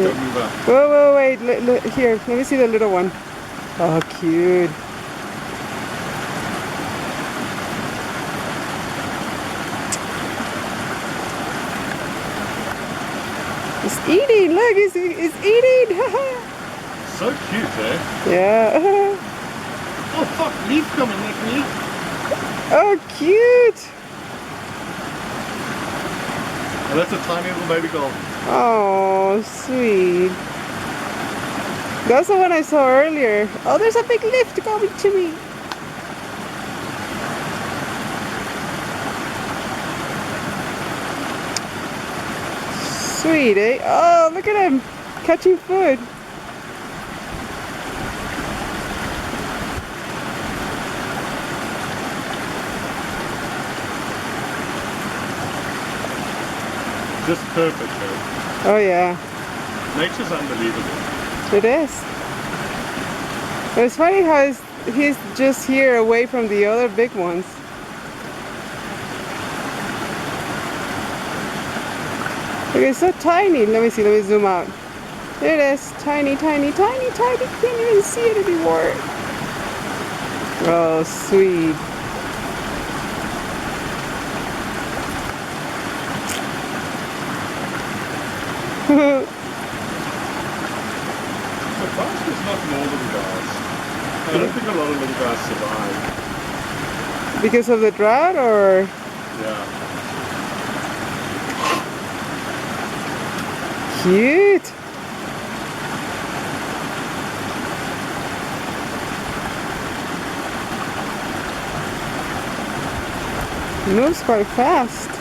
Don't move up. Whoa, whoa, wait. Here, let me see the little one. Oh, cute. It's eating. Look, it's eating. So cute, eh? Yeah. Oh fuck, leaf coming at me. Oh, cute. And that's a tiny little baby gull. Oh, sweet. That's the one I saw earlier. Oh, there's a big lift coming to me. Sweet, eh? Oh, look at him catching food. Just perfect, though. Oh, yeah. Nature's unbelievable. It is. But it's funny how he's just here away from the other big ones. Look, it's so tiny. Let me see, let me zoom out. There it is. Tiny, tiny, tiny, tiny. Can't even see it anymore. Oh, sweet. Surprised there's not more little guys. I don't think a lot of little guys survive. Because of the drought, or? Yeah. Cute. Moves quite fast.